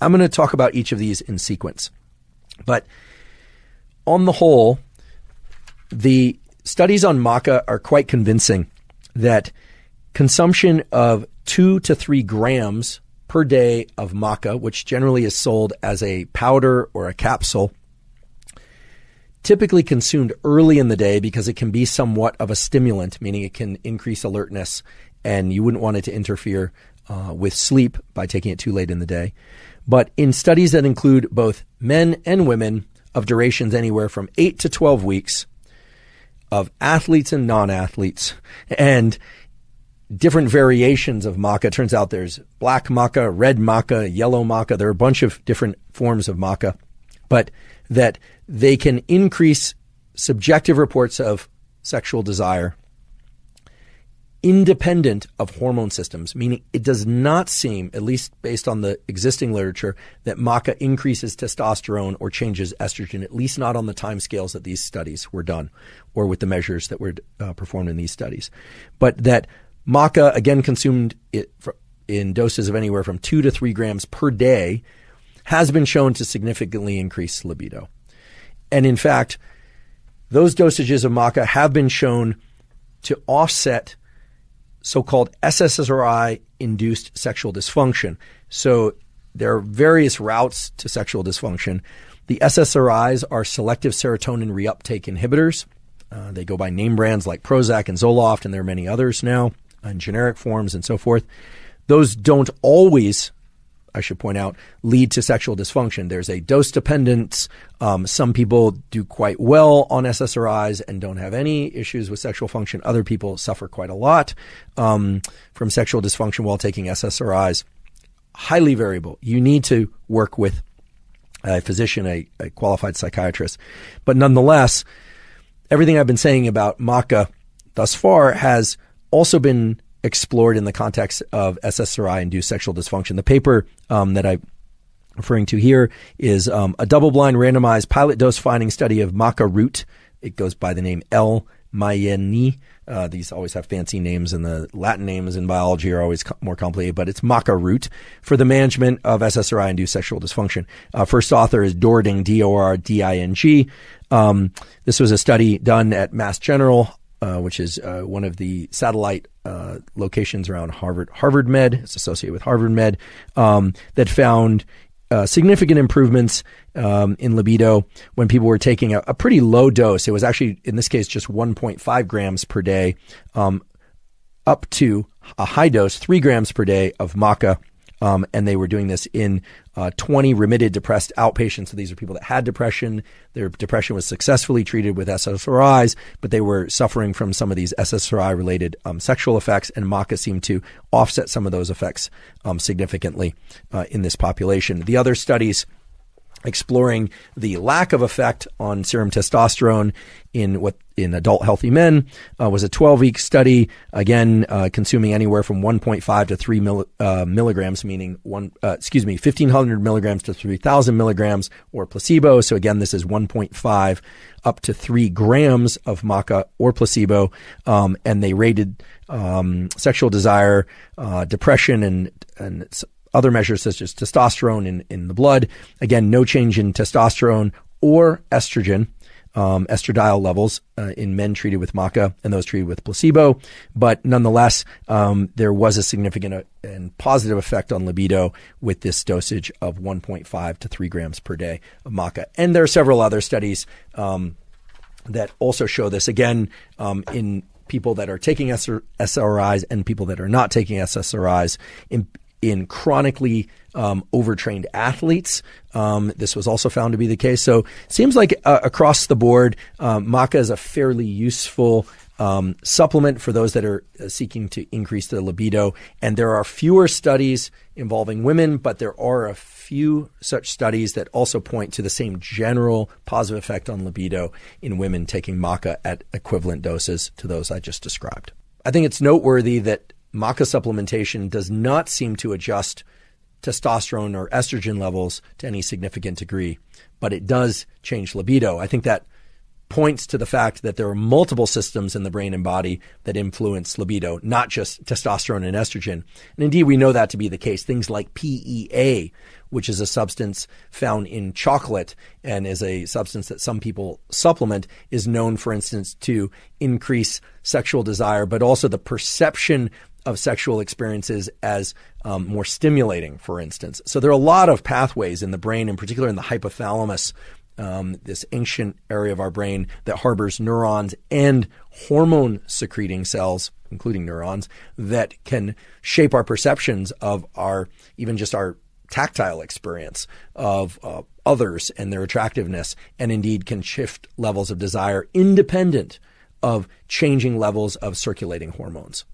I'm going to talk about each of these in sequence. But on the whole, the studies on maca are quite convincing that consumption of 2 to 3 grams per day of maca, which generally is sold as a powder or a capsule, typically consumed early in the day because it can be somewhat of a stimulant, meaning it can increase alertness, and you wouldn't want it to interfere with sleep by taking it too late in the day. But in studies that include both men and women of durations anywhere from 8 to 12 weeks, of athletes and non-athletes, and different variations of maca. It turns out there's black maca, red maca, yellow maca. There are a bunch of different forms of maca, but that they can increase subjective reports of sexual desire independent of hormone systems, meaning it does not seem, at least based on the existing literature, that maca increases testosterone or changes estrogen, at least not on the timescales that these studies were done or with the measures that were performed in these studies. But that maca, again, consumed in doses of anywhere from 2 to 3 grams per day, has been shown to significantly increase libido. And in fact, those dosages of maca have been shown to offset so-called SSRI-induced sexual dysfunction. So there are various routes to sexual dysfunction. The SSRIs are selective serotonin reuptake inhibitors. They go by name brands like Prozac and Zoloft, and there are many others now in generic forms and so forth. Those don't always, I should point out, lead to sexual dysfunction. There's a dose dependence. Some people do quite well on SSRIs and don't have any issues with sexual function. Other people suffer quite a lot from sexual dysfunction while taking SSRIs. Highly variable. You need to work with a physician, a qualified psychiatrist. But nonetheless, everything I've been saying about maca thus far has also been explored in the context of SSRI-induced sexual dysfunction. The paper that I'm referring to here is a double-blind randomized pilot dose finding study of maca root. It goes by the name L-Mayeni. These always have fancy names, and the Latin names in biology are always more complicated, but it's maca root for the management of SSRI-induced sexual dysfunction. First author is Dording, D-O-R-D-I-N-G. This was a study done at Mass General, which is one of the satellite locations around Harvard Med. It's associated with Harvard Med, that found significant improvements in libido when people were taking a pretty low dose. It was actually, in this case, just 1.5 grams per day, up to a high dose, 3 grams per day of maca. And they were doing this in 20 remitted depressed outpatients. So these are people that had depression. Their depression was successfully treated with SSRIs, but they were suffering from some of these SSRI-related sexual effects, and maca seemed to offset some of those effects significantly in this population. The other studies exploring the lack of effect on serum testosterone in adult healthy men was a 12-week study, again consuming anywhere from 1.5 to 3 milligrams, meaning 1,500 milligrams to 3,000 milligrams, or placebo. So again, this is 1.5 up to 3 grams of maca or placebo, and they rated sexual desire, depression, and other measures such as testosterone in the blood. Again, no change in testosterone or estrogen, estradiol levels in men treated with maca and those treated with placebo. But nonetheless, there was a significant and positive effect on libido with this dosage of 1.5 to 3 grams per day of maca. And there are several other studies that also show this, again, in people that are taking SSRIs and people that are not taking SSRIs. In chronically overtrained athletes, this was also found to be the case. So it seems like across the board, maca is a fairly useful supplement for those that are seeking to increase their libido. And there are fewer studies involving women, but there are a few such studies that also point to the same general positive effect on libido in women taking maca at equivalent doses to those I just described. I think it's noteworthy that maca supplementation does not seem to adjust testosterone or estrogen levels to any significant degree, but it does change libido. I think that points to the fact that there are multiple systems in the brain and body that influence libido, not just testosterone and estrogen. And indeed, we know that to be the case. Things like PEA, which is a substance found in chocolate and is a substance that some people supplement, is known, for instance, to increase sexual desire, but also the perception of sexual experiences as more stimulating, for instance. So there are a lot of pathways in the brain, in particular in the hypothalamus, this ancient area of our brain that harbors neurons and hormone-secreting cells, including neurons, that can shape our perceptions of even just our tactile experience of others and their attractiveness, and indeed can shift levels of desire independent of changing levels of circulating hormones.